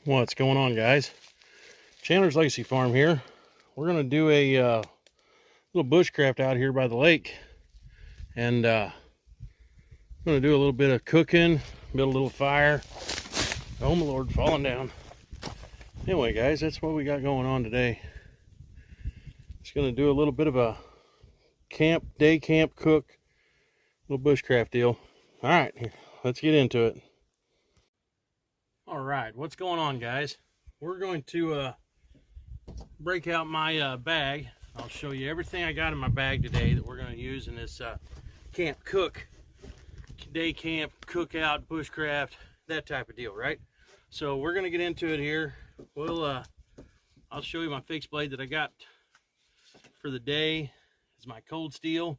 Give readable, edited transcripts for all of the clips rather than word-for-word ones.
What's going on, guys? Chandler's Legacy Farm here. We're going to do a little bushcraft out here by the lake, and I'm going to do a little bit of cooking, build a little fire. Oh my Lord, falling down. Anyway, guys, that's what we got going on today. Just going to do a little bit of a day camp cook, little bushcraft deal. All right, here, let's get into it. All right, what's going on, guys? We're going to break out my bag. I'll show you everything I got in my bag today that we're going to use in this day camp, cookout, bushcraft, that type of deal, right? So we're going to get into it here. I'll show you my fixed blade that I got for the day. It's my cold steel.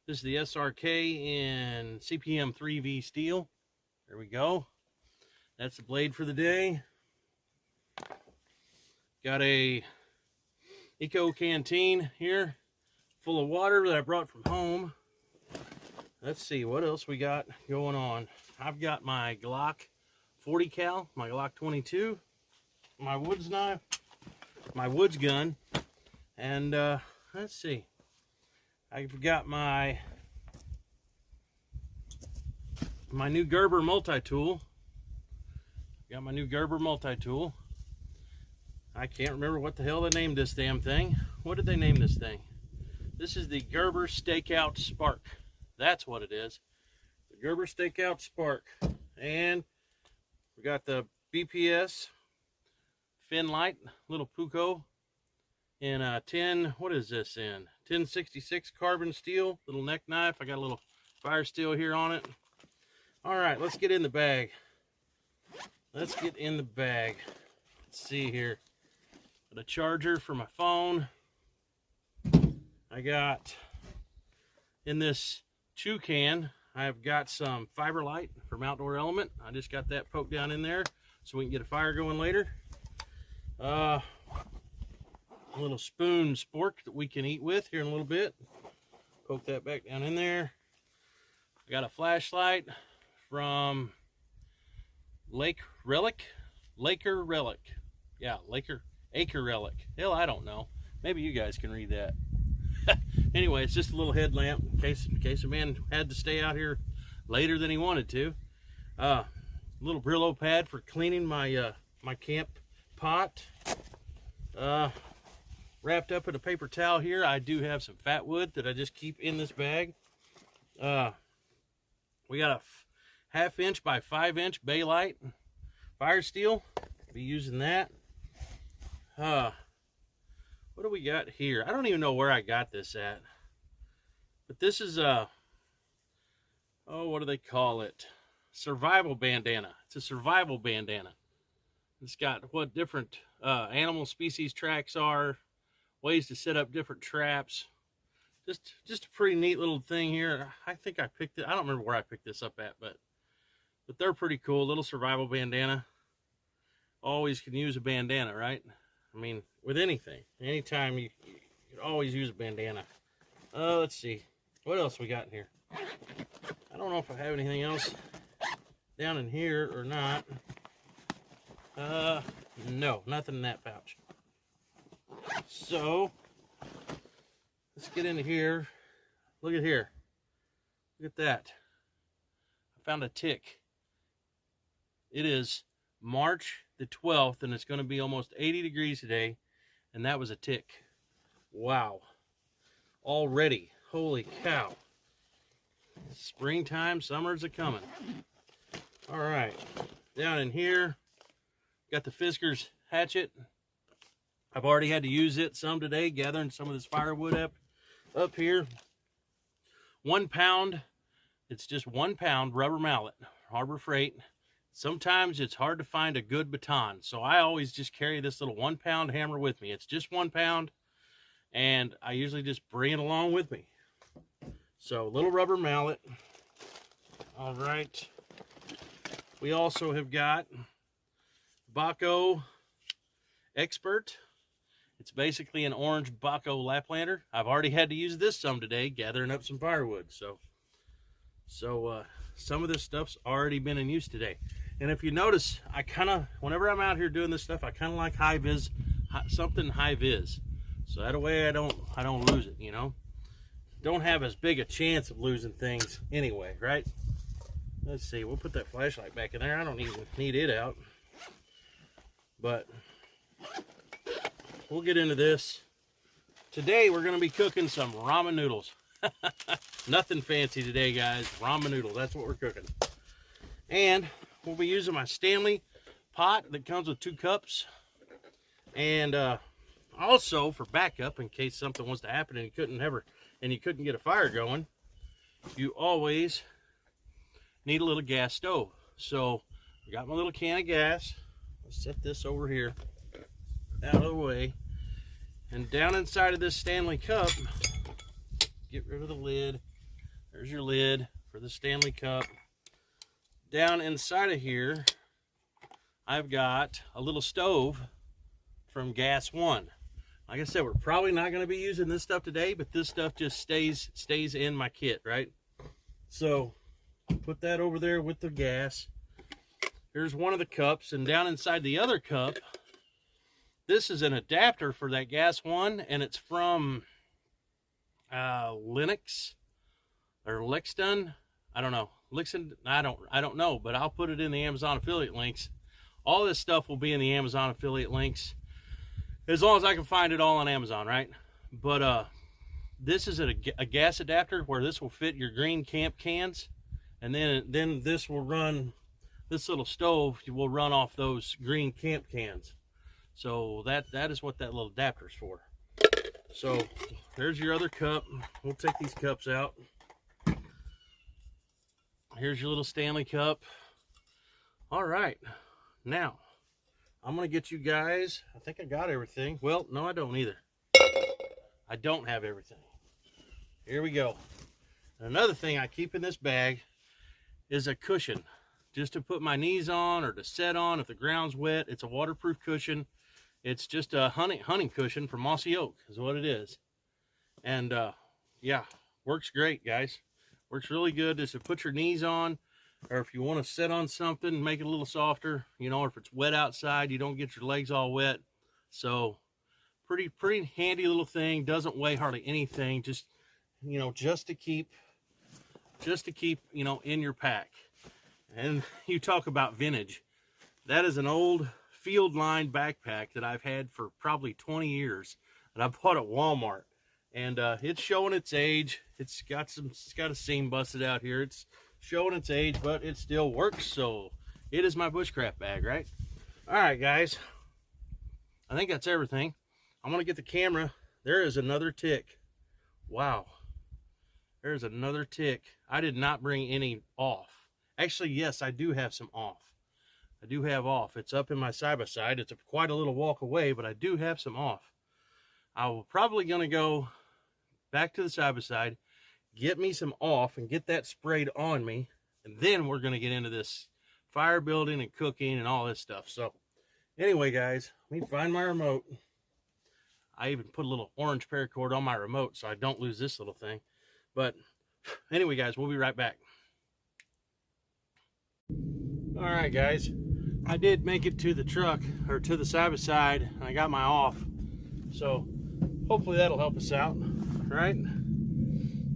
This is the SRK in CPM 3V steel. There we go. That's the blade for the day. Got a Eco canteen here full of water that I brought from home. Let's see what else we got going on. I've got my Glock 40 cal, my Glock 22, my woods knife, my woods gun, and let's see. I've got my new Gerber multi-tool. Got my new Gerber multi-tool. I can't remember what the hell they named this damn thing. What did they name this thing? This is the Gerber Stakeout Spark. That's what it is. The Gerber Stakeout Spark. And we got the BPS fin light, little Puco in a 10, what is this in? 1066 carbon steel, little neck knife. I got a little fire steel here on it. All right, let's get in the bag. Let's get in the bag. Let's see here. Got a charger for my phone. I got in this chew can, I've got some LITE from Outdoor Element. I just got that poked down in there so we can get a fire going later. A little spoon spork that we can eat with here in a little bit. Poke that back down in there. I got a flashlight from Acre Relic. Yeah, Acre Relic. Hell, I don't know. Maybe you guys can read that. Anyway, it's just a little headlamp in case a man had to stay out here later than he wanted to. Little Brillo pad for cleaning my my camp pot. Wrapped up in a paper towel here, I do have some fat wood that I just keep in this bag. We got a 1/2 inch by 5 inch Baylite fire steel. Be using that. What do we got here? I don't even know where I got this at, but this is a what do they call it? Survival bandana. It's a survival bandana. It's got what different animal species tracks are, ways to set up different traps. Just a pretty neat little thing here. I think I picked it. I don't remember where I picked this up at, but they're pretty cool. Little survival bandana. Always can use a bandana, right? I mean, with anything, anytime you can always use a bandana. Let's see, what else we got in here? I don't know if I have anything else down in here or not. No, nothing in that pouch. So let's get into here. Look at here. Look at that. I found a tick. It is March the 12th, and it's going to be almost 80 degrees today, and that was a tick. Wow. Already. Holy cow. Springtime, summer's a-coming. All right. Down in here, got the Fiskars hatchet. I've already had to use it some today, gathering some of this firewood up here. 1 pound. It's just 1 pound rubber mallet, Harbor Freight. Sometimes it's hard to find a good baton, so I always just carry this little 1 pound hammer with me. It's just 1 pound, and I usually just bring it along with me. So, little rubber mallet. All right. We also have got Bahco Expert. It's basically an orange Bahco Laplander. I've already had to use this some today, gathering up some firewood. So some of this stuff's already been in use today. And if you notice, I kind of, whenever I'm out here doing this stuff, I kind of like something high vis, so that way I don't lose it, you know. Don't have as big a chance of losing things anyway, right? Let's see, we'll put that flashlight back in there. I don't even need it out, but we'll get into this. Today we're going to be cooking some ramen noodles. Nothing fancy today, guys. Ramen noodles, that's what we're cooking. And we'll be using my Stanley pot that comes with 2 cups. And also for backup, in case something was to happen and you couldn't get a fire going, you always need a little gas stove. So I got my little can of gas. Let's set this over here out of the way. And down inside of this Stanley cup, get rid of the lid. There's your lid for the Stanley cup. Down inside of here, I've got a little stove from Gas One. Like I said, we're probably not going to be using this stuff today, but this stuff just stays in my kit, right? So put that over there with the gas. Here's one of the cups, and down inside the other cup, this is an adapter for that Gas One, and it's from Linux or Lexton. I don't know. Lixon, I don't know, but I'll put it in the Amazon affiliate links. All this stuff will be in the Amazon affiliate links, as long as I can find it all on Amazon, right? But this is a gas adapter where this will fit your green camp cans, and then this will run, this little stove will run off those green camp cans. So that is what that little adapter is for. So there's your other cup. We'll take these cups out. Here's your little Stanley cup. All right, now I'm gonna get you guys, I think I got everything. Well, no, I don't either. I don't have everything. Here we go. Another thing I keep in this bag is a cushion, just to put my knees on or to set on if the ground's wet. It's a waterproof cushion. It's just a hunting cushion from Mossy Oak is what it is. And yeah, works great, guys. Works really good just to put your knees on, or if you want to sit on something, make it a little softer, you know, or if it's wet outside, you don't get your legs all wet. So pretty handy little thing. Doesn't weigh hardly anything, just, you know, just to keep, you know, in your pack. And you talk about vintage. That is an old field line backpack that I've had for probably 20 years, and I bought at Walmart. And it's showing its age. It's got a seam busted out here. It's showing its age, but it still works. So it is my Bushcraft bag, right? All right, guys. I think that's everything. I'm gonna get the camera. There is another tick. Wow. There's another tick. I did not bring any off. Actually, yes, I do have some off. I do have off. It's up in my side-by-side. It's quite a little walk away, but I do have some off. I will probably gonna go back to the side-by-side, get me some off and get that sprayed on me, and then we're gonna get into this fire building and cooking and all this stuff. So anyway, guys, let me find my remote. I even put a little orange paracord on my remote so I don't lose this little thing. But anyway, guys, we'll be right back. All right, guys, I did make it to the truck, or to the side-by-side, and I got my off. So hopefully that'll help us out, right?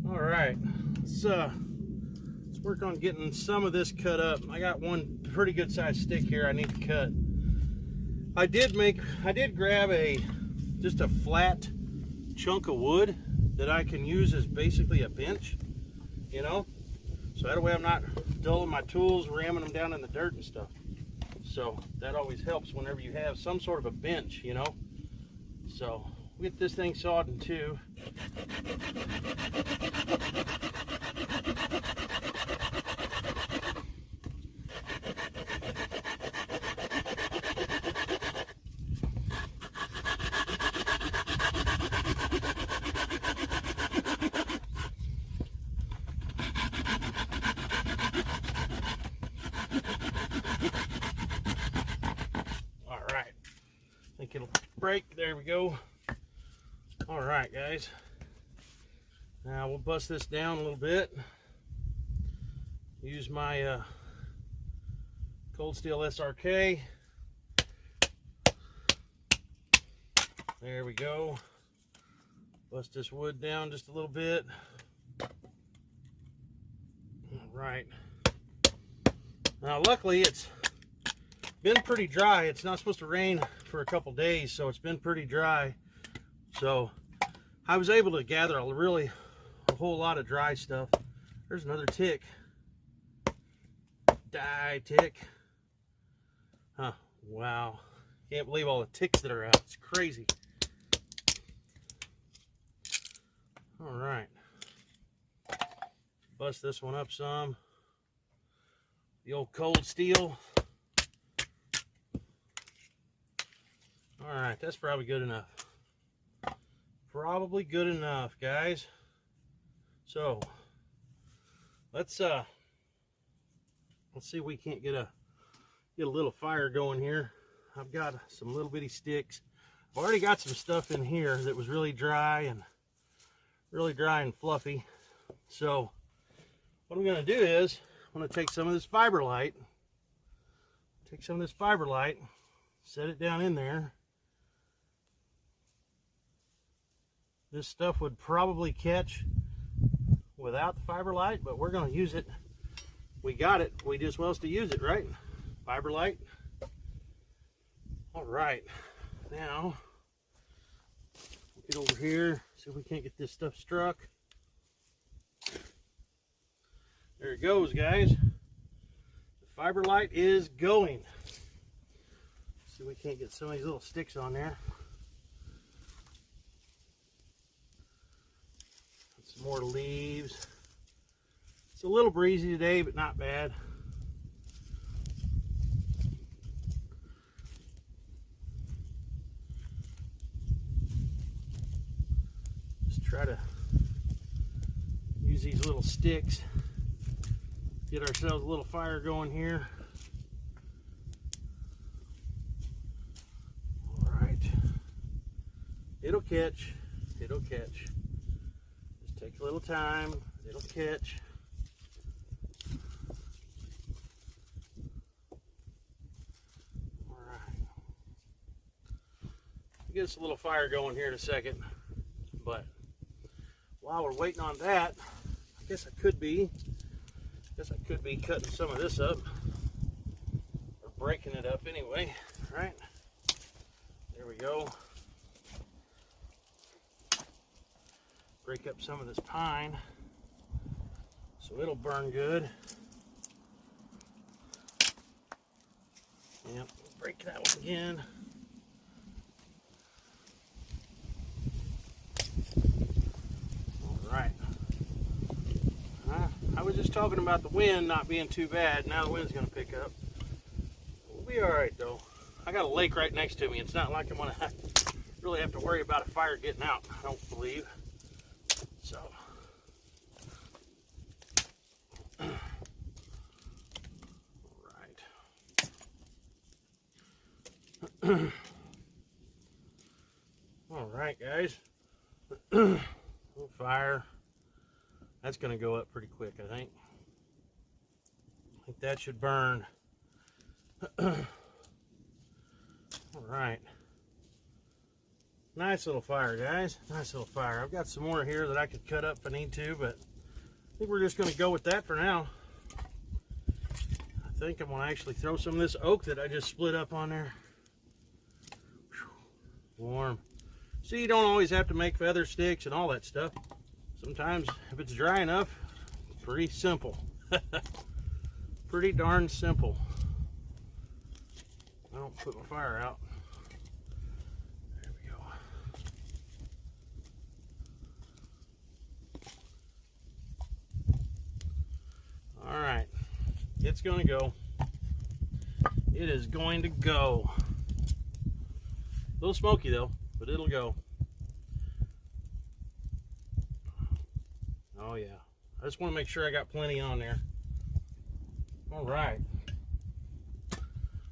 All right, let's work on getting some of this cut up. I got one pretty good sized stick here I need to cut. I did grab just a flat chunk of wood that I can use as basically a bench, you know, so that way I'm not dulling my tools, ramming them down in the dirt and stuff. So that always helps whenever you have some sort of a bench, you know. So we'll get this thing sawed in two. It'll break. There we go. All right, guys, now we'll bust this down a little bit, use my Cold steel SRK. There we go. Bust this wood down just a little bit. All right. Now luckily it's been pretty dry. It's not supposed to rain for a couple days, so it's been pretty dry. So I was able to gather a whole lot of dry stuff. There's another tick. Die tick. Huh, wow. Can't believe all the ticks that are out. It's crazy. All right. Bust this one up some. The old cold steel. All right, that's probably good enough. Probably good enough, guys. So let's see if we can't get a little fire going here. I've got some little bitty sticks. I've already got some stuff in here that was really dry and fluffy. So what I'm going to do is I'm going to take some of this Fiberlite. Set it down in there. This stuff would probably catch without the Fiberlite, but we're going to use it. We got it. We just want to use it, right? Fiberlite. All right. Now, get over here. See if we can't get this stuff struck. There it goes, guys. The Fiberlite is going. See if we can't get some of these little sticks on there. Some more leaves. It's a little breezy today, but not bad. Just try to use these little sticks. Get ourselves a little fire going here. All right. It'll catch. It'll catch. Just take a little time. It'll catch. All right. Get us a little fire going here in a second. But while we're waiting on that, I guess I could be cutting some of this up, or breaking it up anyway, right? There we go. Break up some of this pine so it'll burn good. Yep, break that one again. All right. I was just talking about the wind not being too bad. Now the wind's going to pick up. We'll be all right, though. I got a lake right next to me. It's not like I'm going to really have to worry about a fire getting out, I don't believe. So, all right. All right, guys. Little fire. That's going to go up pretty quick, I think. I think that should burn. All right. Nice little fire, guys. Nice little fire. I've got some more here that I could cut up if I need to, but I think we're just going to go with that for now. I think I'm going to actually throw some of this oak that I just split up on there. Whew. Warm. See, you don't always have to make feather sticks and all that stuff. Sometimes, if it's dry enough, pretty simple. Pretty darn simple. I don't put my fire out. There we go. All right, it's going to go. It is going to go. A little smoky though, but it'll go. Oh yeah, I just want to make sure I got plenty on there. All right,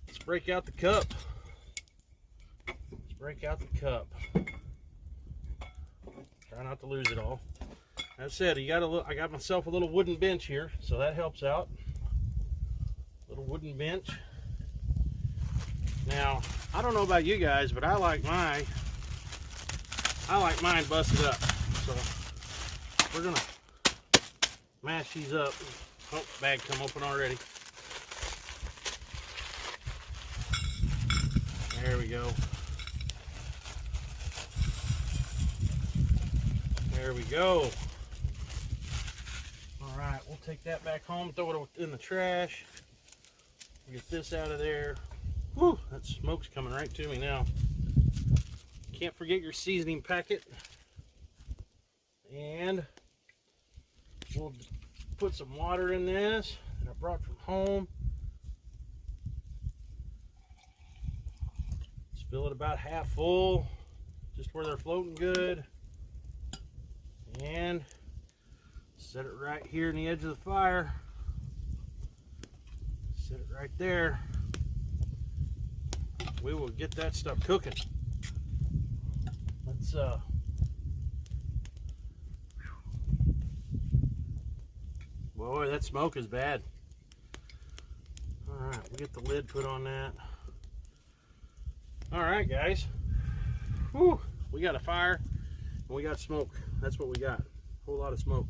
let's break out the cup. Let's break out the cup. Try not to lose it all. As I said, I got myself a little wooden bench here, so that helps out. Little wooden bench. Now, I don't know about you guys, but I like mine busted up. So we're gonna mash these up. Oh, bag come open already. There we go. There we go. All right, we'll take that back home, throw it in the trash. Get this out of there. Whew, that smoke's coming right to me now. Can't forget your seasoning packet. And we'll put some water in this that I brought from home. Fill it about half full, just where they're floating good. And set it right here in the edge of the fire. Set it right there. We will get that stuff cooking. Let's boy, that smoke is bad. All right, we'll get the lid put on that. All right, guys. Whew, we got a fire and we got smoke. That's what we got. A whole lot of smoke.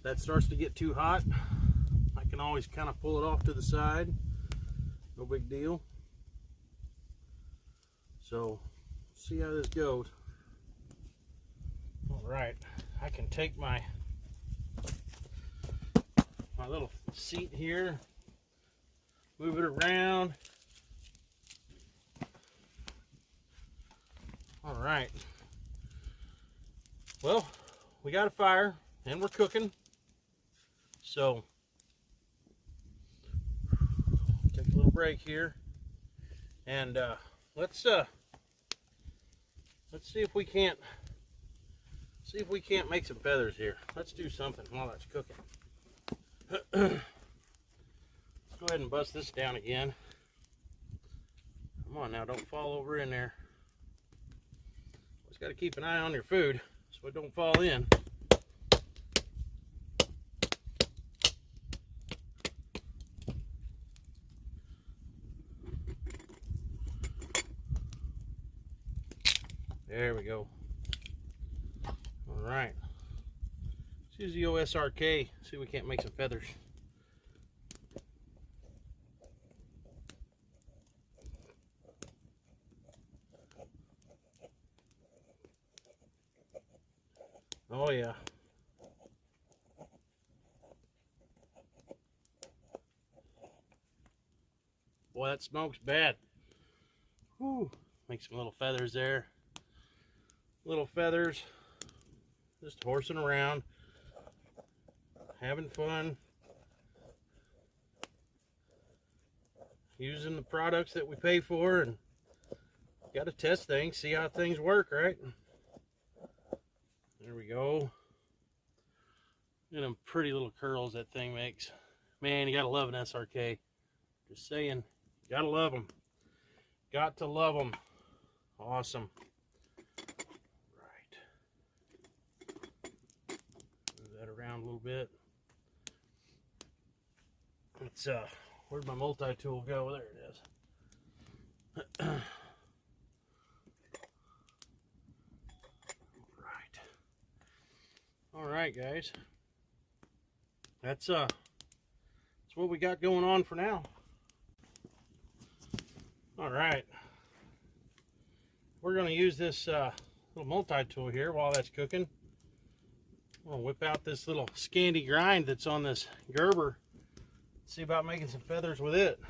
That starts to get too hot, I can always kind of pull it off to the side. No big deal. So, see how this goes. All right, I can take my little seat here, move it around. All right. Well, we got a fire and we're cooking. So, take a little break here, and let's see if we can't make some feathers here. Let's do something while that's cooking. Let's go ahead and bust this down again. Come on now, don't fall over in there. Always got to keep an eye on your food so it don't fall in. There we go. All right. Let's use the OSRK. See if we can't make some feathers. Oh yeah. Boy, that smoke's bad. Whew. Make some little feathers there. Little feathers. Just horsing around. Having fun. Using the products that we pay for, and got to test things, see how things work, right? There we go. Look at them pretty little curls that thing makes. Man, you gotta love an SRK. Just saying, gotta love them. Got to love them. Awesome. Right. Move that around a little bit. It's where'd my multi-tool go? There it is. All right, guys. That's what we got going on for now. All right. We're going to use this little multi-tool here while that's cooking. I'm going to whip out this little Scandi grind that's on this Gerber. See about making some feathers with it.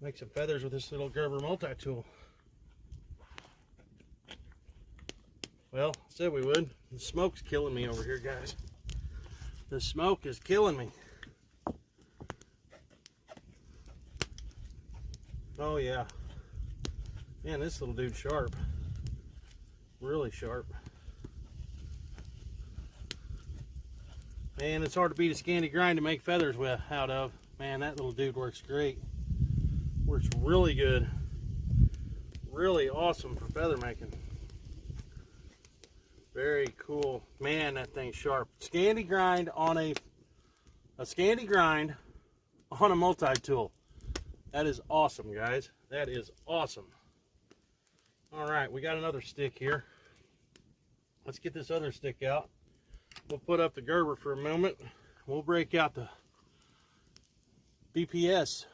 Make some feathers with this little Gerber multi-tool. Well, I said we would. The smoke's killing me over here, guys. The smoke is killing me. Oh yeah. Man, this little dude's sharp. Really sharp. Man, it's hard to beat a Scandi grind to make feathers with out of. Man, that little dude works great. Works really good. Really awesome for feather making. Very cool. Man, that thing's sharp. Scandi grind on a a Scandi grind on a multi-tool. That is awesome, guys. That is awesome. All right, we got another stick here. Let's get this other stick out. We'll put up the Gerber for a moment. We'll break out the BPS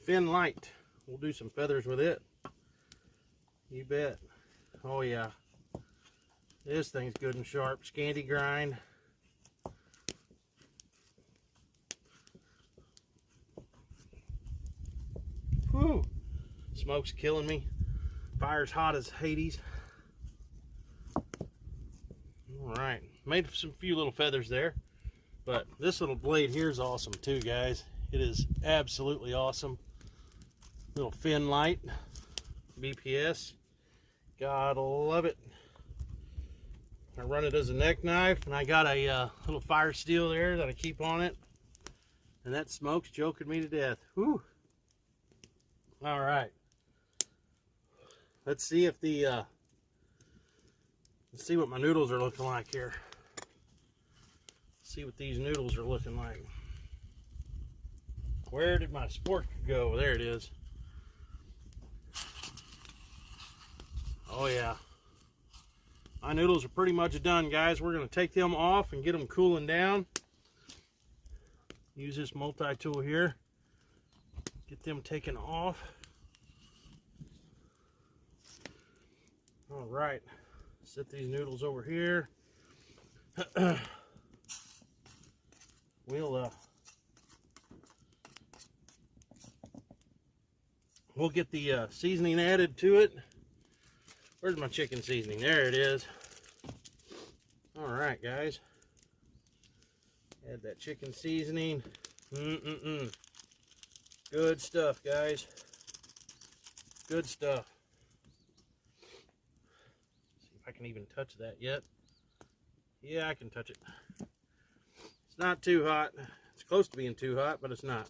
fin LITE. We'll do some feathers with it. You bet. Oh yeah. This thing's good and sharp. Scandi grind. Whew. Smoke's killing me. Fire's hot as Hades. Alright. Made some few little feathers there. But this little blade here is awesome too, guys. It is absolutely awesome. Little fin LITE. BPS. Gotta love it. I run it as a neck knife, and I got a little fire steel there that I keep on it. And that smoke's joking me to death. Whew. All right. Let's see if the let's see what my noodles are looking like here. Let's see what these noodles are looking like. Where did my Spork go? There it is. Oh yeah. My noodles are pretty much done, guys. We're going to take them off and get them cooling down. Use this multi-tool here. Get them taken off. All right. Set these noodles over here. We'll get the seasoning added to it. Where's my chicken seasoning? There it is. All right, guys. Add that chicken seasoning. Good stuff, guys. Good stuff. See if I can even touch that yet. Yeah, I can touch it. It's not too hot. It's close to being too hot, but it's not.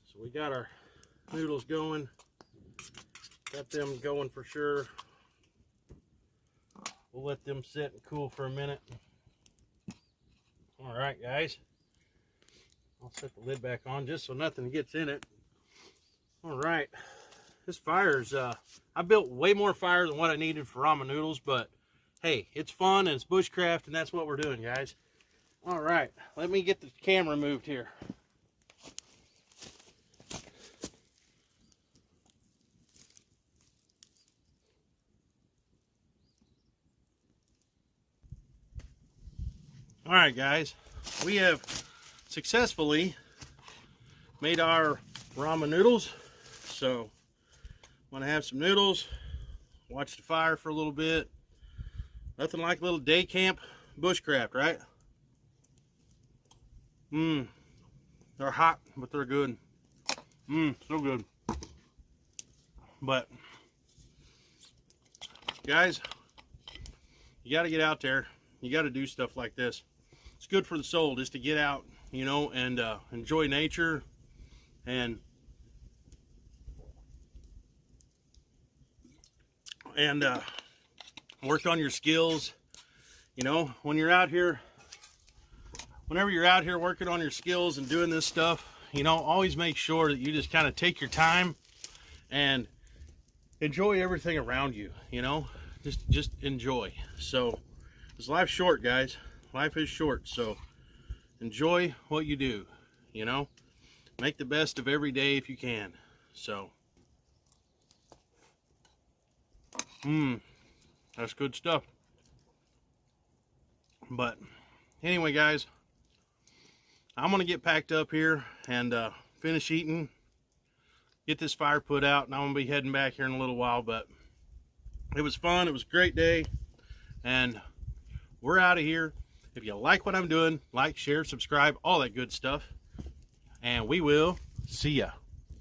So we got our noodles going. Got them going for sure. We'll let them sit and cool for a minute. All right, guys. I'll set the lid back on just so nothing gets in it. All right. This fire's, I built way more fire than what I needed for ramen noodles, but hey, it's fun and it's bushcraft, and that's what we're doing, guys. All right. Let me get the camera moved here. All right, guys, we have successfully made our ramen noodles. So want to have some noodles, watch the fire for a little bit. Nothing like a little day camp bushcraft, right? They're hot, but they're good. So good. But guys, you got to get out there. You got to do stuff like this. It's good for the soul just to get out, you know, and enjoy nature and work on your skills. You know, when you're out here, whenever you're out here working on your skills and doing this stuff, you know, always make sure that you just kind of take your time and enjoy everything around you, you know, just enjoy. So, because life's short, guys. Life is short, so enjoy what you do, you know. Make the best of every day if you can. So, that's good stuff. But anyway, guys, I'm gonna get packed up here and finish eating, get this fire put out, and I'm gonna be heading back here in a little while. But it was fun. It was a great day, and we're out of here. If you like what I'm doing, like, share, subscribe, all that good stuff. And we will see ya.